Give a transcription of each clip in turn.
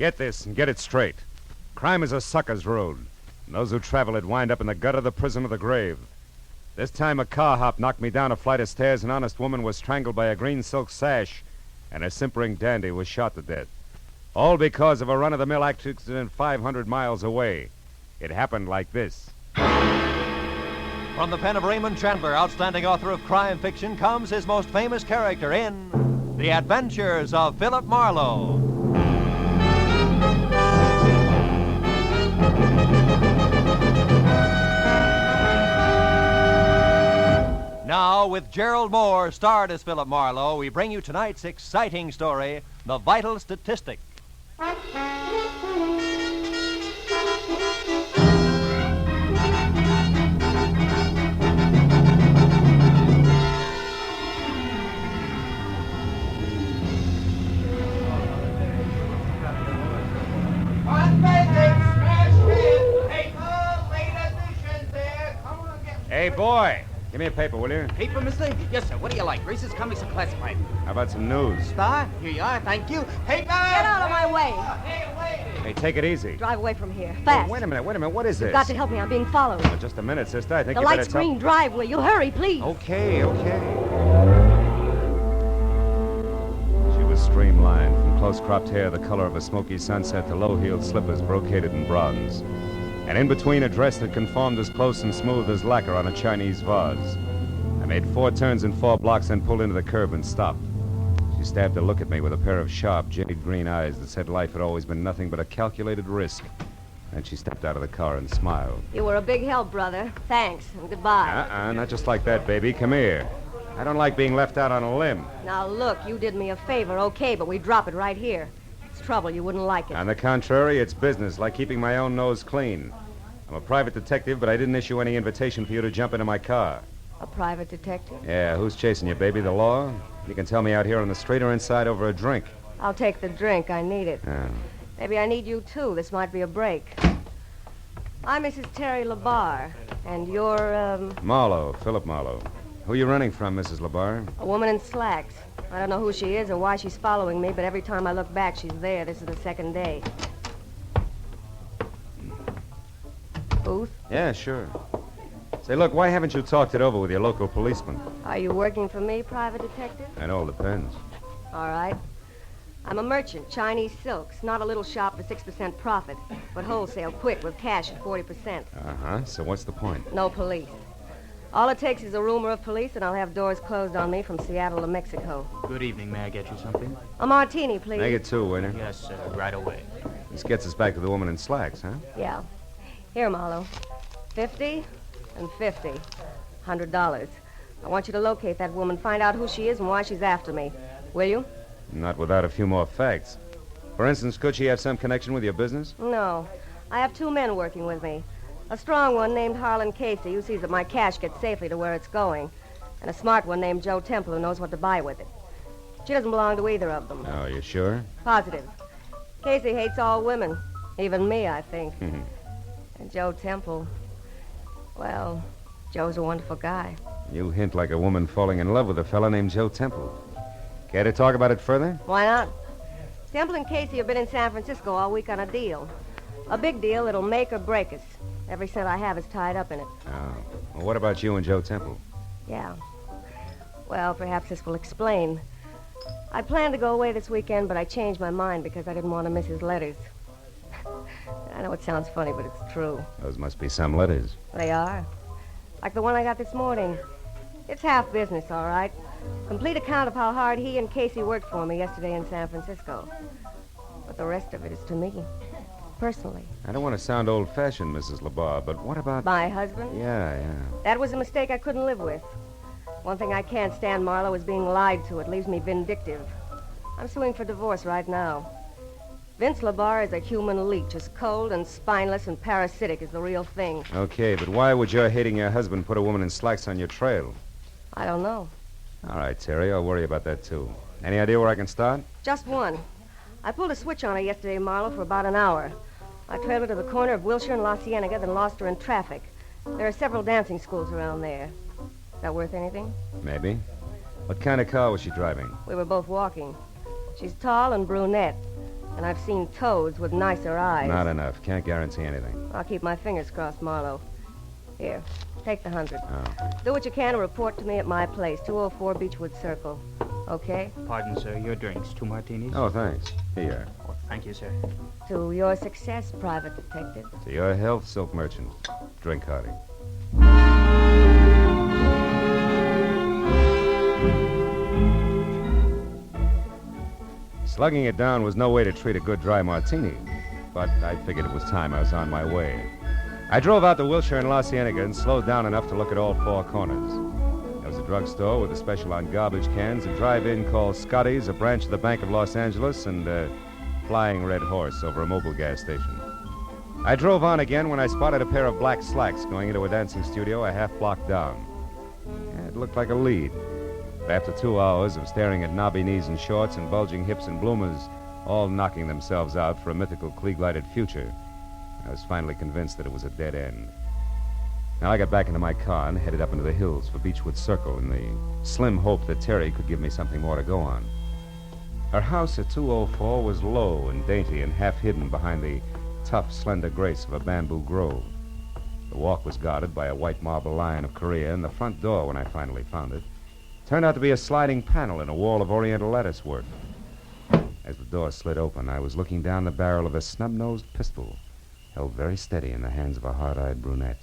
Get this and get it straight. Crime is a sucker's road. And those who travel it wind up in the gutter, the prison, or the grave. This time a car hop knocked me down a flight of stairs. An honest woman was strangled by a green silk sash. And a simpering dandy was shot to death. All because of a run-of-the-mill accident 500 miles away. It happened like this. From the pen of Raymond Chandler, outstanding author of crime fiction, comes his most famous character in The Adventures of Philip Marlowe. Now, with Gerald Moore, starred as Philip Marlowe, we bring you tonight's exciting story, The Vital Statistic. Hey, boy. Give me a paper, will you? Paper, mister? Yes, sir. What do you like? Races, comics, or classified? How about some news? Star? Here you are. Thank you. Paper! Get out of my way. Hey, take it easy. Drive away from here. Fast. Oh, wait a minute. What is this? You've got to help me. I'm being followed. Oh, just a minute, sister. I think The you better light's green. Drive, will you? Hurry, please. Okay. She was streamlined, from close-cropped hair the color of a smoky sunset to low-heeled slippers brocaded in bronze. And in between, a dress that conformed as close and smooth as lacquer on a Chinese vase. I made 4 turns in 4 blocks, then pulled into the curb and stopped. She stabbed a look at me with a pair of sharp, jade green eyes that said life had always been nothing but a calculated risk. Then she stepped out of the car and smiled. You were a big help, brother. Thanks, and goodbye. Not just like that, baby. Come here. I don't like being left out on a limb. Now, look, you did me a favor, okay, but we drop it right here. It's trouble. You wouldn't like it. On the contrary, it's business, like keeping my own nose clean. I'm a private detective, but I didn't issue any invitation for you to jump into my car. A private detective? Yeah, who's chasing you, baby? The law? You can tell me out here on the street or inside over a drink. I'll take the drink. I need it. Yeah. Maybe I need you, too. This might be a break. I'm Mrs. Terry LaBarre, and you're, Marlowe, Philip Marlowe. Who you running from, Mrs. LaBarre? a woman in slacks. I don't know who she is or why she's following me, but every time I look back, she's there. This is the second day. Booth? Yeah, sure. Say, look, why haven't you talked it over with your local policeman? Are you working for me, private detective? It all depends. All right. I'm a merchant, Chinese silks. Not a little shop for 6% profit, but wholesale, quick, with cash at 40%. Uh-huh. So what's the point? No police. All it takes is a rumor of police, and I'll have doors closed on me from Seattle to Mexico. Good evening. May I get you something? A martini, please. Make it 2, waiter. Yes, sir. Right away. This gets us back to the woman in slacks, huh? Yeah. Here, Marlowe. 50 and 50. $100. I want you to locate that woman, find out who she is and why she's after me. Will you? Not without a few more facts. For instance, could she have some connection with your business? No. I have 2 men working with me. A strong one named Harlan Casey, who sees that my cash gets safely to where it's going. And a smart one named Joe Temple, who knows what to buy with it. She doesn't belong to either of them. Oh, you sure? Positive. Casey hates all women. Even me, I think. And Joe Temple, well, Joe's a wonderful guy. You hint like a woman falling in love with a fella named Joe Temple. Care to talk about it further? Why not? Temple and Casey have been in San Francisco all week on a deal. A big deal that'll make or break us. Every cent I have is tied up in it. Oh. Well, what about you and Joe Temple? Yeah. Well, perhaps this will explain. I planned to go away this weekend, but I changed my mind because I didn't want to miss his letters. I know it sounds funny, but it's true. Those must be some letters. They are. Like the one I got this morning. It's half business, all right. Complete account of how hard he and Casey worked for me yesterday in San Francisco. But the rest of it is to me, personally. I don't want to sound old-fashioned, Mrs. LaBarre, but what about... My husband? Yeah. That was a mistake I couldn't live with. One thing I can't stand, Marlowe, is being lied to. It leaves me vindictive. I'm suing for divorce right now. Vince LaBarre is a human leech, as cold and spineless and parasitic as the real thing. Okay, but why would your hating your husband put a woman in slacks on your trail? I don't know. All right, Terry, I'll worry about that, too. Any idea where I can start? Just one. I pulled a switch on her yesterday, Marlowe, for about an hour. I trailed her to the corner of Wilshire and La Cienega, then lost her in traffic. There are several dancing schools around there. Is that worth anything? Maybe. What kind of car was she driving? We were both walking. She's tall and brunette. And I've seen toads with nicer eyes. Not enough. Can't guarantee anything. I'll keep my fingers crossed, Marlowe. Here, take the 100. Oh. Do what you can to report to me at my place, 204 Beechwood Circle. Okay? Pardon, sir. Your drinks. 2 martinis? Oh, thanks. Here. Oh, thank you, sir. To your success, Private Detective. To your health, silk merchant. Drink hearty. Slugging it down was no way to treat a good dry martini, but I figured it was time I was on my way. I drove out to Wilshire and La Cienega and slowed down enough to look at all four corners. There was a drugstore with a special on garbage cans, a drive-in called Scotty's, a branch of the Bank of Los Angeles, and a flying red horse over a mobile gas station. I drove on again when I spotted a pair of black slacks going into a dancing studio a half block down. It looked like a lead. But after 2 hours of staring at knobby knees and shorts and bulging hips and bloomers, all knocking themselves out for a mythical Klieg-lighted future, I was finally convinced that it was a dead end. Now I got back into my car and headed up into the hills for Beechwood Circle in the slim hope that Terry could give me something more to go on. Her house at 204 was low and dainty and half hidden behind the tough, slender grace of a bamboo grove. The walk was guarded by a white marble lion of Korea, and the front door, when I finally found it, turned out to be a sliding panel in a wall of oriental lattice work. As the door slid open, I was looking down the barrel of a snub-nosed pistol, held very steady in the hands of a hard-eyed brunette,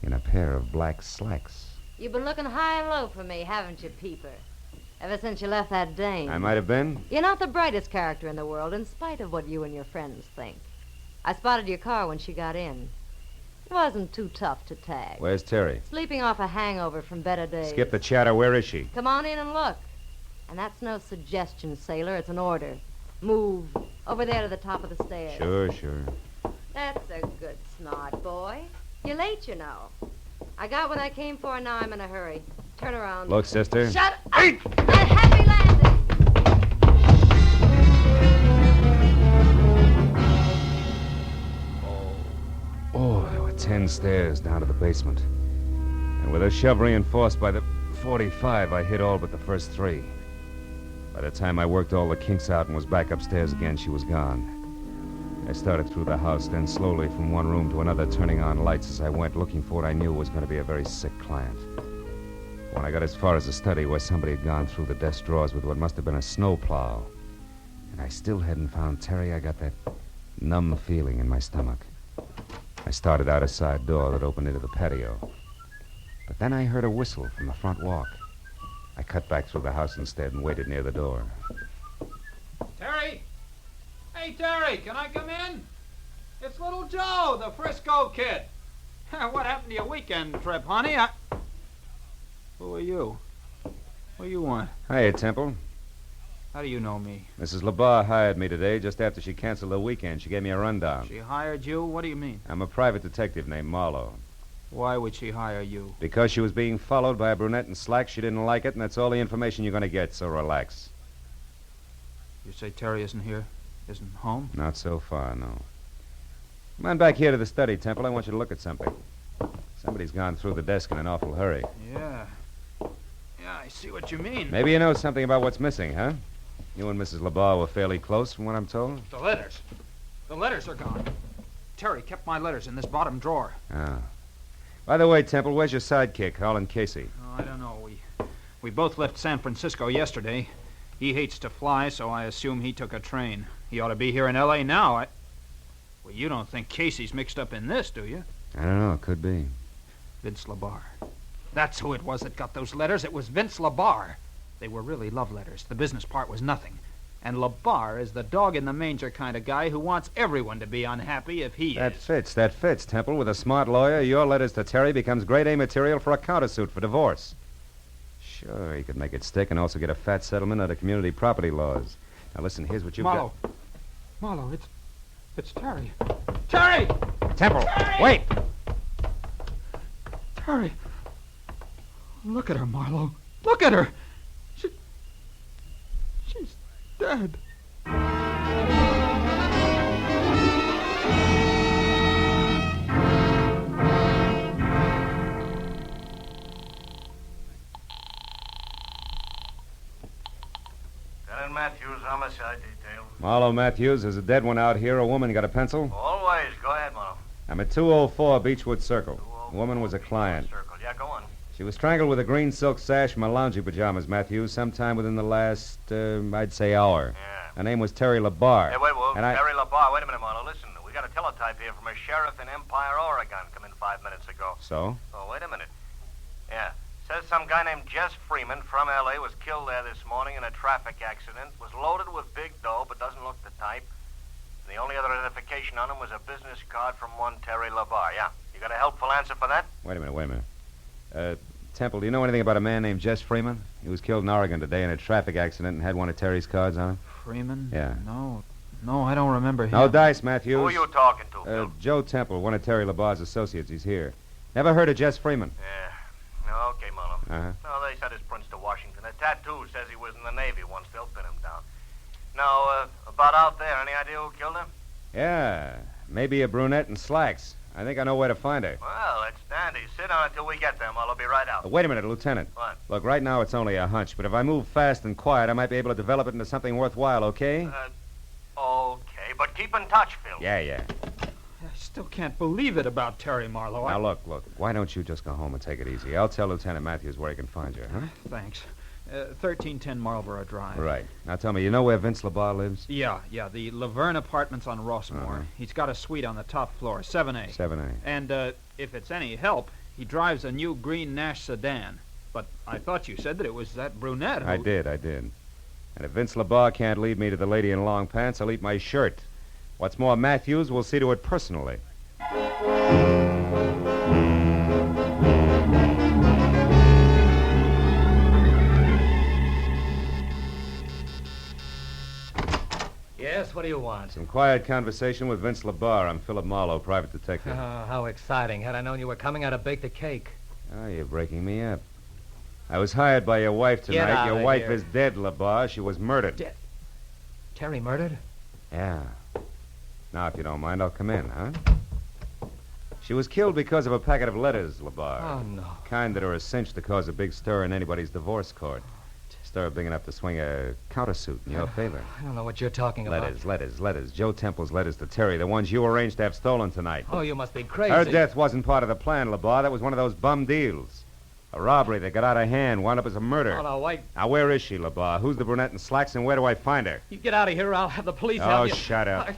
in a pair of black slacks. You've been looking high and low for me, haven't you, Peeper? Ever since you left that dame. I might have been. You're not the brightest character in the world, in spite of what you and your friends think. I spotted your car when she got in. It wasn't too tough to tag. Where's Terry? Sleeping off a hangover from better days. Skip the chatter. Where is she? Come on in and look. And that's no suggestion, sailor. It's an order. Move. Over there to the top of the stairs. Sure. That's a good smart boy. You're late, you know. I got what I came for, and now I'm in a hurry. Turn around. Look, sister. Shut up! And happy landing! Oh, there were 10 stairs down to the basement. And with a shove reinforced by the 45, I hit all but the first 3. By the time I worked all the kinks out and was back upstairs again, she was gone. I started through the house, then slowly from one room to another, turning on lights as I went, looking for what I knew was going to be a very sick client. When I got as far as the study, where somebody had gone through the desk drawers with what must have been a snowplow, and I still hadn't found Terry, I got that numb feeling in my stomach. I started out a side door that opened into the patio. But then I heard a whistle from the front walk. I cut back through the house instead and waited near the door. Terry! Hey, Terry, can I come in? It's little Joe, the Frisco kid. What happened to your weekend trip, honey? Who are you? What do you want? Hiya, Temple. How do you know me? Mrs. LeBar hired me today just after she canceled the weekend. She gave me a rundown. She hired you? What do you mean? I'm a private detective named Marlowe. Why would she hire you? Because she was being followed by a brunette in slacks, she didn't like it, and that's all the information you're going to get, so relax. You say Terry isn't here? Isn't home? Not so far, no. Come on back here to the study, Temple. I want you to look at something. Somebody's gone through the desk in an awful hurry. Yeah, I see what you mean. Maybe you know something about what's missing, huh? You and Mrs. LeBar were fairly close, from what I'm told. The letters. The letters are gone. Terry kept my letters in this bottom drawer. Ah. By the way, Temple, where's your sidekick, Harlan Casey? Oh, I don't know. We both left San Francisco yesterday. He hates to fly, so I assume he took a train. He ought to be here in L.A. now. Well, you don't think Casey's mixed up in this, do you? I don't know. It could be. Vince LeBar. That's who it was that got those letters. It was Vince LeBar. They were really love letters. The business part was nothing. And LeBar is the dog-in-the-manger kind of guy who wants everyone to be unhappy if he That is. fits, Temple. With a smart lawyer, your letters to Terry becomes grade A material for a countersuit for divorce. Sure, he could make it stick and also get a fat settlement under community property laws. Now, listen, here's what you've Marlowe. got. Marlowe, it's Terry. Terry! Temple, Terry! wait! Terry. Look at her, Marlowe. Look at her. She's dead. Matthews, homicide detail. Marlowe Matthews, there's a dead one out here. A woman got a pencil? Always. Go ahead, Marlowe. I'm at 204 Beechwood Circle. The woman was a client. Circle. Yeah, go on. She was strangled with a green silk sash and my loungy pajamas, Matthews, sometime within the last, I'd say, hour. Yeah. Her name was Terry LaBarre. Hey, wait, And Terry LaBarre. Wait a minute, Marlowe. Listen, we got a teletype here from a sheriff in Empire, Oregon. Come in 5 minutes ago. So? Oh, wait a minute. Yeah. Says some guy named Jess Freeman from L.A. was killed there this morning in a traffic accident. Was loaded with big dough, but doesn't look the type. And the only other identification on him was a business card from one Terry LaBarre. Yeah. You got a helpful answer for that? Wait a minute. Temple, do you know anything about a man named Jess Freeman? He was killed in Oregon today in a traffic accident and had one of Terry's cards on him. Freeman? Yeah. No, I don't remember him. No dice, Matthews. Who are you talking to, Phil? Joe Temple, one of Terry LaBarre's associates. He's here. Never heard of Jess Freeman? Yeah. No, okay, Marlowe. Uh-huh. No, they sent his prints to Washington. A tattoo says he was in the Navy once. They'll pin him down. Now, about out there, any idea who killed him? Yeah, maybe a brunette in slacks. I think I know where to find her. Well, it's dandy. Sit down until we get there, Marlowe. I'll be right out. Wait a minute, Lieutenant. What? Look, right now it's only a hunch, but if I move fast and quiet, I might be able to develop it into something worthwhile, okay? Okay, but keep in touch, Phil. Yeah. I still can't believe it about Terry Marlowe. Now, look. Why don't you just go home and take it easy? I'll tell Lieutenant Matthews where he can find you, huh? Thanks. 1310 Marlborough Drive. Right. Now, tell me, you know where Vince LaBarre lives? Yeah, the Laverne Apartments on Rossmore. Uh-huh. He's got a suite on the top floor, 7A. 7A. And, if it's any help, he drives a new green Nash sedan. But I thought you said that it was that brunette who... I did. And if Vince LaBarre can't lead me to the lady in long pants, I'll eat my shirt. What's more, Matthews will see to it personally. Yes, what do you want? Some quiet conversation with Vince LaBarre. I'm Philip Marlowe, private detective. Oh, how exciting. Had I known you were coming, I'd have baked a cake. Oh, you're breaking me up. I was hired by your wife tonight. Get out Your of wife here. is dead, LaBarre. She was murdered. Dead? Terry murdered? Yeah. Now, if you don't mind, I'll come in, huh? She was killed because of a packet of letters, LaBarre. Oh, no. Kind that are a cinch to cause a big stir in anybody's divorce court. Stir big enough to swing a countersuit in your favor. I don't know what you're talking about. Letters. Joe Temple's letters to Terry, the ones you arranged to have stolen tonight. Oh, you must be crazy. Her death wasn't part of the plan, LaBarre. That was one of those bum deals. A robbery that got out of hand, wound up as a murder. Oh, no, wait. Now, where is she, LaBarre? Who's the brunette in slacks, and where do I find her? You get out of here or I'll have the police Oh, help you. shut up.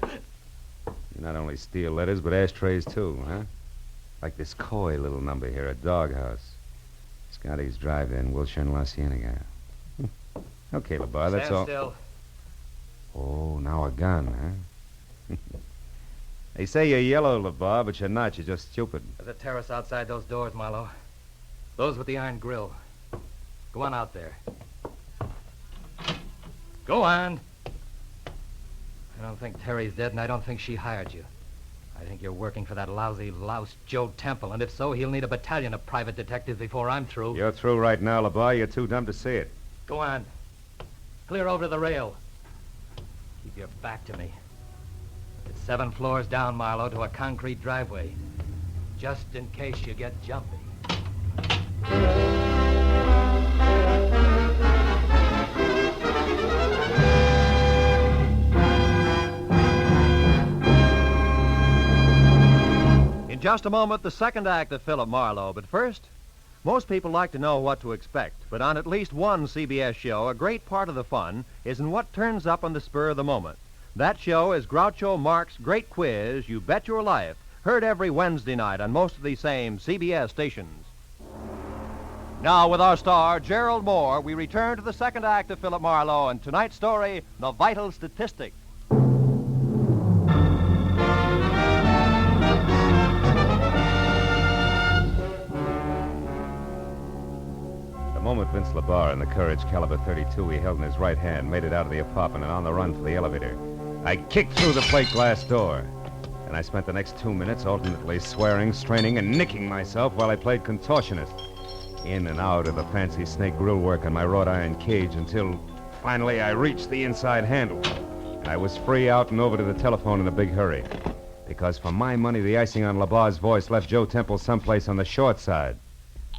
You not only steal letters, but ashtrays, too, huh? Like this coy little number here, a doghouse. Scotty's Drive-In, Wilshire and La Cienega. Okay, LaBarre, that's all. Stand still. Oh, now a gun, huh? They say you're yellow, LaBarre, but you're not. You're just stupid. There's a terrace outside those doors, Marlowe. Those with the iron grill. Go on out there. Go on. I don't think Terry's dead, and I don't think she hired you. I think you're working for that lousy louse Joe Temple, and if so, he'll need a battalion of private detectives before I'm through. You're through right now, LaBarre. You're too dumb to see it. Go on. Clear over to the rail. Keep your back to me. It's 7 floors down, Marlowe, to a concrete driveway. Just in case you get jumpy. In just a moment, the second act of Philip Marlowe. But first, most people like to know what to expect. But on at least one CBS show, a great part of the fun is in what turns up on the spur of the moment. That show is Groucho Marx's Great Quiz, You Bet Your Life, heard every Wednesday night on most of these same CBS stations. Now, with our star, Gerald Moore, we return to the second act of Philip Marlowe and tonight's story, The Vital Statistic. The moment Vince LaBarre and the Courage caliber .32 he held in his right hand made it out of the apartment and on the run for the elevator, I kicked through the plate glass door. And I spent the next 2 minutes alternately swearing, straining, and nicking myself while I played contortionist. In and out of the fancy snake grill work on my wrought iron cage until finally I reached the inside handle. I was free out and over to the telephone in a big hurry. Because for my money, the icing on LaBarre's voice left Joe Temple someplace on the short side.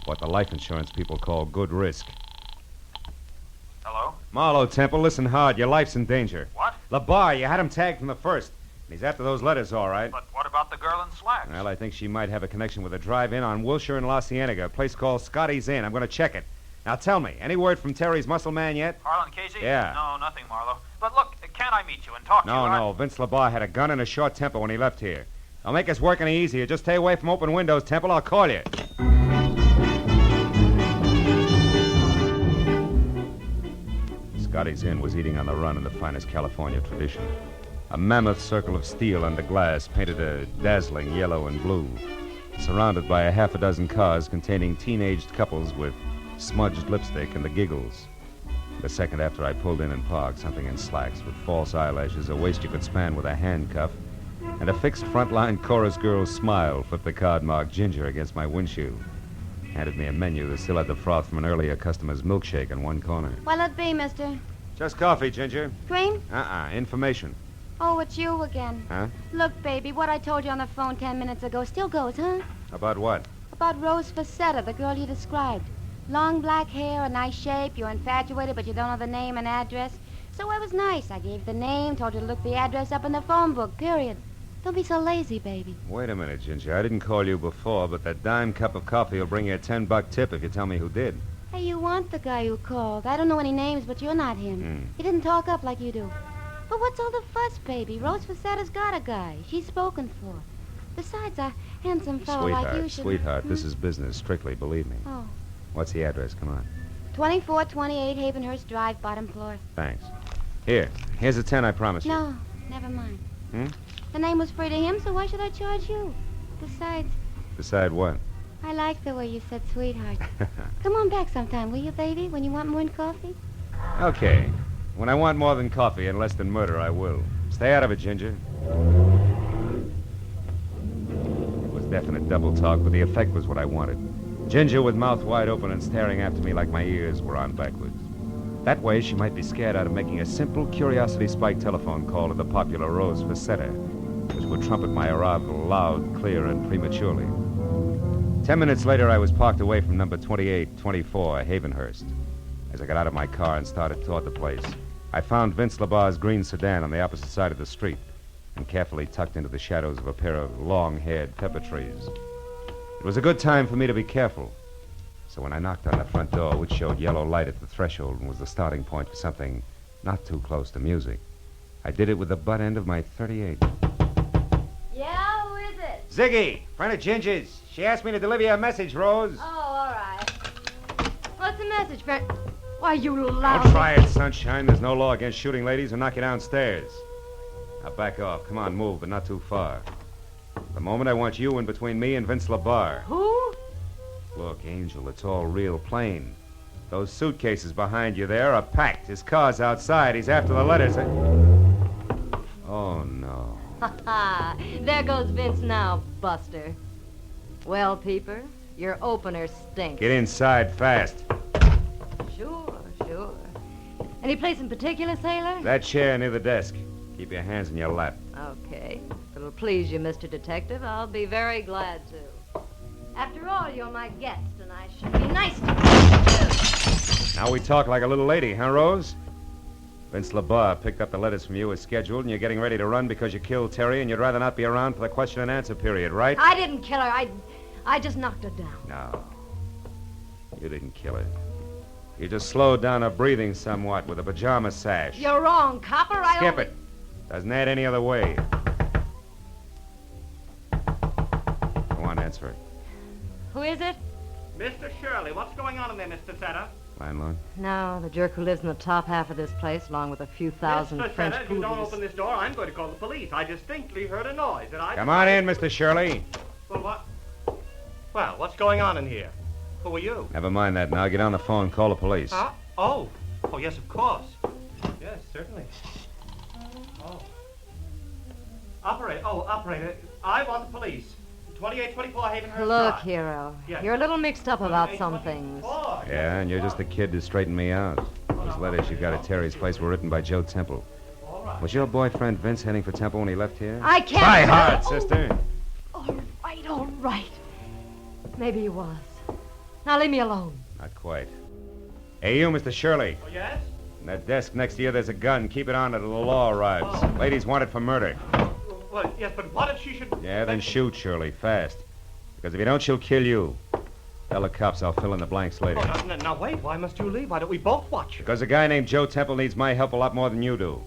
What the life insurance people call good risk. Hello? Marlowe, Temple, listen hard. Your life's in danger. What? LeBar, you had him tagged from the first. He's after those letters, all right. But what about the girl in slacks? Well, I think she might have a connection with a drive-in on Wilshire and La Cienega, a place called Scotty's Inn. I'm going to check it. Now, tell me, any word from Terry's muscle man yet? Harlan Casey? Yeah. No, nothing, Marlowe. But look, can't I meet you and talk to you? No. Vince LeBar had a gun and a short temper when he left here. I'll make us work any easier. Just stay away from open windows, Temple. I'll call you. Scotty's Inn was eating on the run in the finest California tradition. A mammoth circle of steel under glass painted a dazzling yellow and blue, surrounded by a half a dozen cars containing teenaged couples with smudged lipstick and the giggles. The second after I pulled in and parked, something in slacks with false eyelashes, a waist you could span with a handcuff, and a fixed frontline chorus girl's smile flipped the card marked Ginger against my windshield. Handed me a menu that still had the froth from an earlier customer's milkshake in one corner. What'll it be, mister? Just coffee, Ginger. Cream? Information. Oh, it's you again. Huh? Look, baby, what I told you on the phone 10 minutes ago still goes, huh? About what? About Rose Facetta, the girl you described. Long black hair, a nice shape, you're infatuated, but you don't know the name and address. So I was nice. I gave you the name, told you to look the address up in the phone book, period. Don't be so lazy, baby. Wait a minute, Ginger. I didn't call you before, but that dime cup of coffee will bring you a $10 tip if you tell me who did. Hey, you want the guy who called. I don't know any names, but you're not him. He didn't talk up like you do. But what's all the fuss, baby? Rose Facetta's got a guy. She's spoken for. Besides, a handsome fellow like you should... Sweetheart, this is business, strictly, believe me. Oh. What's the address? Come on. 2428 Havenhurst Drive, bottom floor. Thanks. Here's a 10 I promised you. No, never mind. Hmm? The name was free to him, so why should I charge you? Besides, Decide what? I like the way you said sweetheart. Come on back sometime, will you, baby, when you want more than coffee? Okay. When I want more than coffee and less than murder, I will. Stay out of it, Ginger. It was definite double talk, but the effect was what I wanted. Ginger with mouth wide open and staring after me like my ears were on backwards. That way, she might be scared out of making a simple curiosity-spiked telephone call to the popular Rose Facetta, which would trumpet my arrival loud, clear, and prematurely. 10 minutes later, I was parked away from number 2824, Havenhurst. As I got out of my car and started toward the place, I found Vince LeBar's green sedan on the opposite side of the street and carefully tucked into the shadows of a pair of long-haired pepper trees. It was a good time for me to be careful. So when I knocked on the front door, which showed yellow light at the threshold and was the starting point for something not too close to music, I did it with the butt end of my .38. Yeah, who is it? Ziggy, friend of Ginger's. She asked me to deliver you a message, Rose. Oh, all right. What's the message, friend? Why, you loud... Don't try it, Sunshine. There's no law against shooting ladies or knock you downstairs. Now back off. Come on, move, but not too far. At the moment, I want you in between me and Vince LeBar. Who? Look, Angel, it's all real plain. Those suitcases behind you there are packed. His car's outside. He's after the letters. Oh, no. Ha ha! There goes Vince now, Buster. Well, Peeper, your opener stinks. Get inside fast. Sure. Any place in particular, sailor? That chair near the desk. Keep your hands in your lap. Okay. If it'll please you, Mr. Detective, I'll be very glad to. After all, you're my guest, and I should be nice to you. Now we talk like a little lady, huh, Rose? Vince LeBar picked up the letters from you as scheduled, and you're getting ready to run because you killed Terry, and you'd rather not be around for the question and answer period, right? I didn't kill her. I just knocked her down. No. You didn't kill her. You just slowed down her breathing somewhat with a pajama sash. You're wrong, copper. Skip it. Doesn't add any other way. Go on, answer it. Who is it? Mr. Shirley, what's going on in there, Mr. Facetta? Landlord? No, the jerk who lives in the top half of this place, along with a few thousand Mr. French Facetta, if you don't poodles. open this door, I'm going to call the police. I distinctly heard a noise, and I... Come on in, Mr. Shirley. Well, what? Well, what's going on in here? Who are you? Never mind that now. Get on the phone. Call the police. Huh? Oh, yes, of course. Yes, certainly. Oh. Operator, I want the police. 2824 Havenhurst Look, Drive. hero, Yes. you're a little mixed up about some things. Yeah, and you're just the kid to straighten me out. Those letters you got at Terry's place were written by Joe Temple. Was your boyfriend Vince heading for Temple when he left here? I can't... Try hard, sister. All right. Maybe he was. Now leave me alone. Not quite. Hey, you, Mr. Shirley. Oh, yes? In that desk next to you, there's a gun. Keep it on until the law arrives. Lady's wanted for murder. Well, yes, but what if she should... Yeah, then shoot, Shirley, fast. Because if you don't, she'll kill you. Tell the cops I'll fill in the blanks later. Now, wait. Why must you leave? Why don't we both watch her? Because a guy named Joe Temple needs my help a lot more than you do.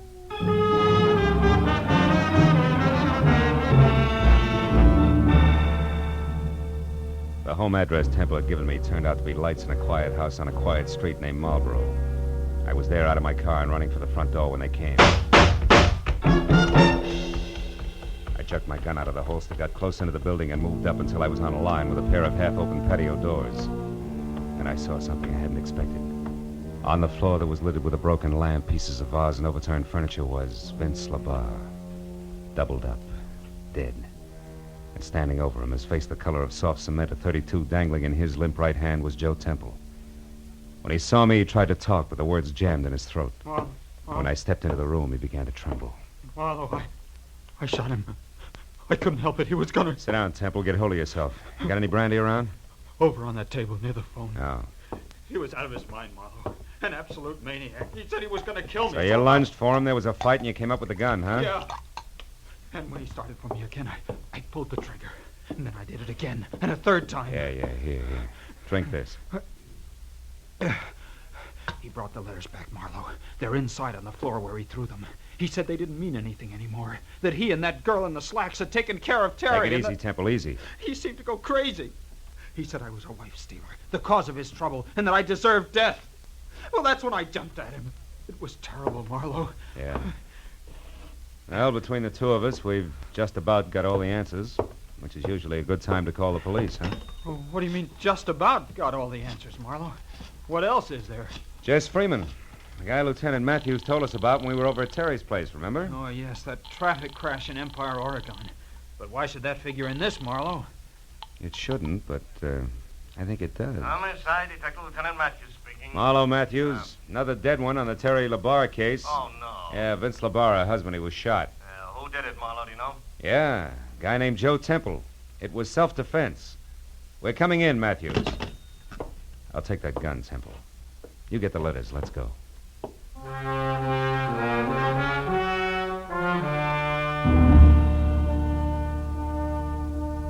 The home address Temple had given me turned out to be lights in a quiet house on a quiet street named Marlboro. I was there out of my car and running for the front door when they came. I jerked my gun out of the holster, got close into the building, and moved up until I was on a line with a pair of half-open patio doors. And I saw something I hadn't expected. On the floor that was littered with a broken lamp, pieces of vase, and overturned furniture was Vince LaBarre, doubled up, dead. And standing over him, his face the color of soft cement, a .32 dangling in his limp right hand, was Joe Temple. When he saw me, he tried to talk, but the words jammed in his throat. When I stepped into the room, he began to tremble. Marlowe, I shot him. I couldn't help it. He was gonna... Sit down, Temple. Get hold of yourself. You got any brandy around? Over on that table near the phone. Oh. He was out of his mind, Marlowe. An absolute maniac. He said he was gonna kill me. So you lunged for him, there was a fight, and you came up with the gun, huh? Yeah. And when he started for me again, I pulled the trigger. And then I did it again. And a third time. Yeah, here. Drink this. He brought the letters back, Marlowe. They're inside on the floor where he threw them. He said they didn't mean anything anymore. That he and that girl in the slacks had taken care of Terry. Take it easy, Temple, easy. He seemed to go crazy. He said I was a wife stealer, the cause of his trouble, and that I deserved death. Well, that's when I jumped at him. It was terrible, Marlowe. Yeah. Well, between the two of us, we've just about got all the answers, which is usually a good time to call the police, huh? Oh, what do you mean, just about got all the answers, Marlowe? What else is there? Jess Freeman, the guy Lieutenant Matthews told us about when we were over at Terry's place, remember? Oh, yes, that traffic crash in Empire, Oregon. But why should that figure in this, Marlowe? It shouldn't, but I think it does. Homicide, Detective Lieutenant Matthews speaking. Marlowe Matthews, another dead one on the Terry LaBarre case. Oh, no. Yeah, Vince LaBarre, her husband, he was shot. Who did it, Marlowe, do you know? Yeah, a guy named Joe Temple. It was self-defense. We're coming in, Matthews. I'll take that gun, Temple. You get the letters. Let's go.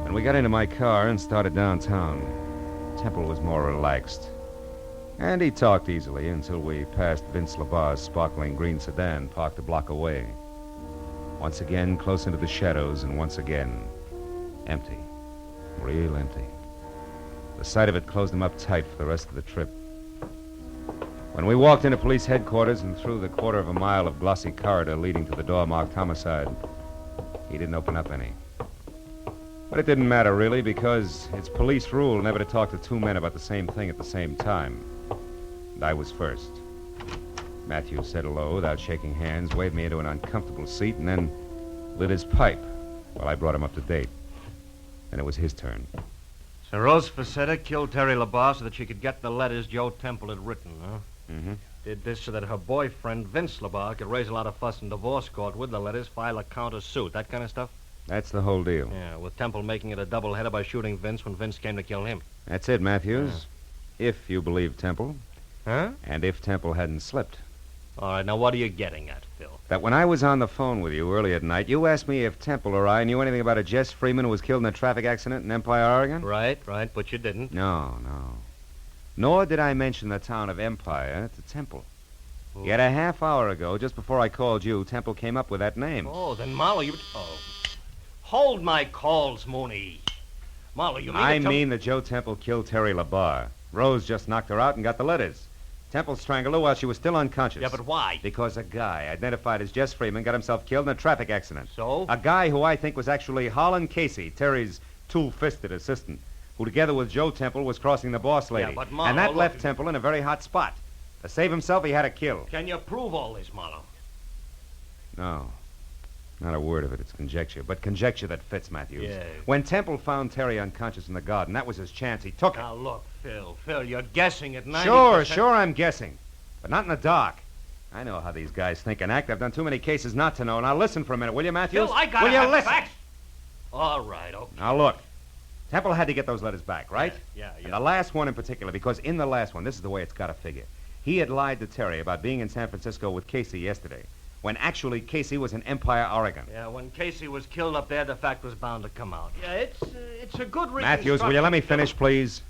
When we got into my car and started downtown, Temple was more relaxed. And he talked easily until we passed Vince LaBarre's sparkling green sedan parked a block away. Once again, close into the shadows, and once again, empty. Real empty. The sight of it closed him up tight for the rest of the trip. When we walked into police headquarters and through the quarter of a mile of glossy corridor leading to the door marked homicide, he didn't open up any. But it didn't matter, really, because it's police rule never to talk to two men about the same thing at the same time. And I was first. Matthews said hello without shaking hands, waved me into an uncomfortable seat, and then lit his pipe while I brought him up to date. Then it was his turn. So Rose Facetta killed Terry LaBarre so that she could get the letters Joe Temple had written, huh? Mm-hmm. Did this so that her boyfriend, Vince LaBarre, could raise a lot of fuss in divorce court with the letters, file a counter-suit, that kind of stuff? That's the whole deal. Yeah, with Temple making it a double-header by shooting Vince when Vince came to kill him. That's it, Matthews. If you believe Temple. Huh? And if Temple hadn't slipped. All right, now what are you getting at, Phil? That when I was on the phone with you early at night, you asked me if Temple or I knew anything about a Jess Freeman who was killed in a traffic accident in Empire, Oregon? Right, but you didn't. No. Nor did I mention the town of Empire to Temple. Yet a half hour ago, just before I called you, Temple came up with that name. Oh, then Marlowe, you... Oh. Hold my calls, Mooney. Marlowe, you mean... I mean that Joe Temple killed Terry LaBarre. Rose just knocked her out and got the letters. Temple strangled her while she was still unconscious. Yeah, but why? Because a guy identified as Jess Freeman got himself killed in a traffic accident. So? A guy who I think was actually Holland Casey, Terry's tool-fisted assistant, who together with Joe Temple was crossing the boss lady. Yeah, but Marlowe... And that left Temple in a very hot spot. To save himself, he had to kill. Can you prove all this, Marlowe? No. Not a word of it. It's conjecture. But conjecture that fits, Matthews. Yeah. When Temple found Terry unconscious in the garden, that was his chance. He took it. Now, look, Phil, you're guessing at 90%. Sure, I'm guessing. But not in the dark. I know how these guys think and act. I've done too many cases not to know. Now, listen for a minute, will you, Matthews? Phil, I gotta will you have listen? facts. All right, okay. Now, look. Temple had to get those letters back, right? Yeah. And the last one in particular, because in the last one, this is the way it's got to figure. He had lied to Terry about being in San Francisco with Casey yesterday, when actually Casey was in Empire, Oregon. Yeah, when Casey was killed up there, the fact was bound to come out. Yeah, it's a good reason. Matthews, will you let me finish, please?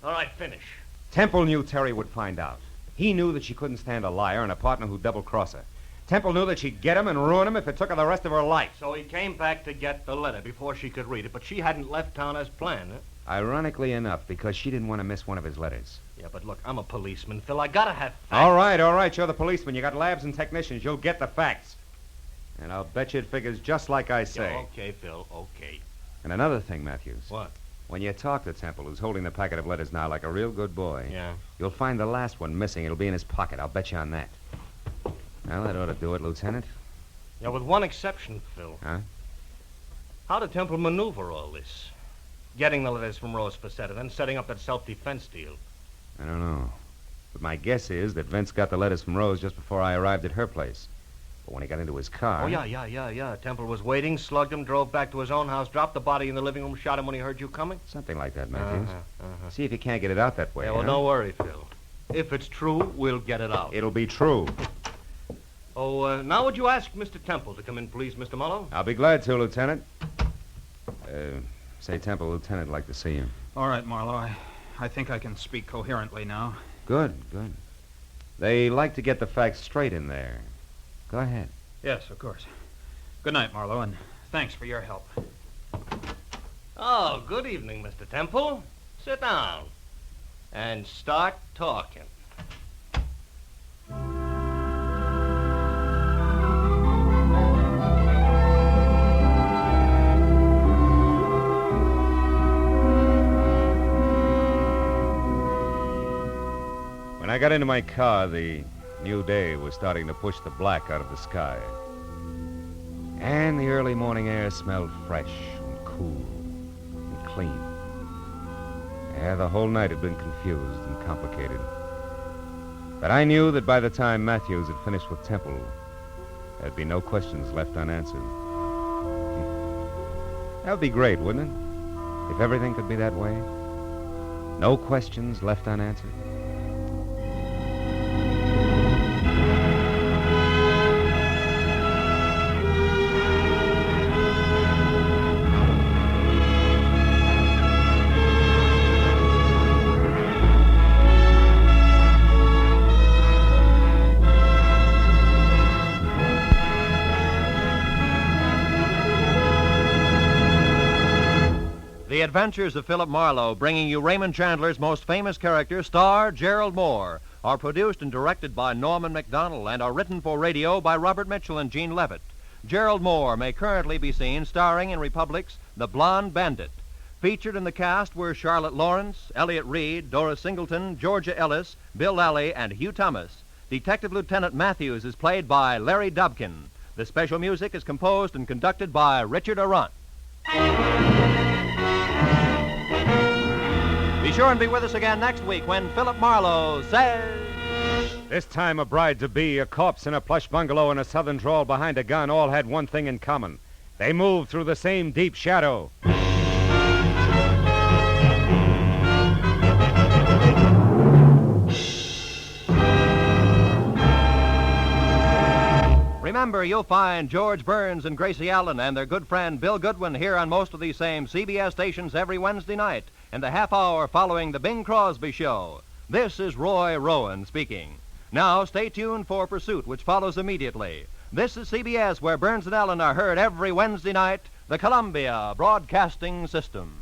All right, finish. Temple knew Terry would find out. He knew that she couldn't stand a liar and a partner who'd double-cross her. Temple knew that she'd get him and ruin him if it took her the rest of her life. So he came back to get the letter before she could read it, but she hadn't left town as planned, huh? Ironically enough, because she didn't want to miss one of his letters. Yeah, but look, I'm a policeman, Phil. I gotta have facts. All right. You're the policeman. You got labs and technicians. You'll get the facts. And I'll bet you it figures just like I say. Yeah, okay, Phil, okay. And another thing, Matthews. What? When you talk to Temple, who's holding the packet of letters now like a real good boy, Yeah. you'll find the last one missing. It'll be in his pocket. I'll bet you on that. Well, that ought to do it, Lieutenant. Yeah, with one exception, Phil. Huh? How did Temple maneuver all this? Getting the letters from Rose Facetta, then setting up that self-defense deal. I don't know. But my guess is that Vince got the letters from Rose just before I arrived at her place. But when he got into his car... Oh, yeah. Temple was waiting, slugged him, drove back to his own house, dropped the body in the living room, shot him when he heard you coming? Something like that, Matthews. See if you can't get it out that way. Yeah, well, don't worry, Phil. If it's true, we'll get it out. It'll be true. Oh, now would you ask Mr. Temple to come in, please, Mr. Marlowe? I'll be glad to, Lieutenant. Say, Temple, Lieutenant, I'd like to see you. All right, Marlowe. I think I can speak coherently now. Good. They like to get the facts straight in there. Go ahead. Yes, of course. Good night, Marlowe, and thanks for your help. Oh, good evening, Mr. Temple. Sit down and start talking. When I got into my car, the new day was starting to push the black out of the sky. And the early morning air smelled fresh and cool and clean. Yeah, the whole night had been confused and complicated. But I knew that by the time Matthews had finished with Temple, there'd be no questions left unanswered. That would be great, wouldn't it? If everything could be that way. No questions left unanswered. The Adventures of Philip Marlowe, bringing you Raymond Chandler's most famous character, star Gerald Moore, are produced and directed by Norman MacDonald and are written for radio by Robert Mitchell and Gene Levitt. Gerald Moore may currently be seen starring in Republic's The Blonde Bandit. Featured in the cast were Charlotte Lawrence, Elliot Reed, Dora Singleton, Georgia Ellis, Bill Lally, and Hugh Thomas. Detective Lieutenant Matthews is played by Larry Dobkin. The special music is composed and conducted by Richard Arant. Be sure and be with us again next week when Philip Marlowe says... This time a bride-to-be, a corpse in a plush bungalow, and a southern drawl behind a gun all had one thing in common. They moved through the same deep shadow. Remember, you'll find George Burns and Gracie Allen and their good friend Bill Goodwin here on most of these same CBS stations every Wednesday night in the half hour following the Bing Crosby Show. This is Roy Rowan speaking. Now, stay tuned for Pursuit, which follows immediately. This is CBS, where Burns and Allen are heard every Wednesday night, the Columbia Broadcasting System.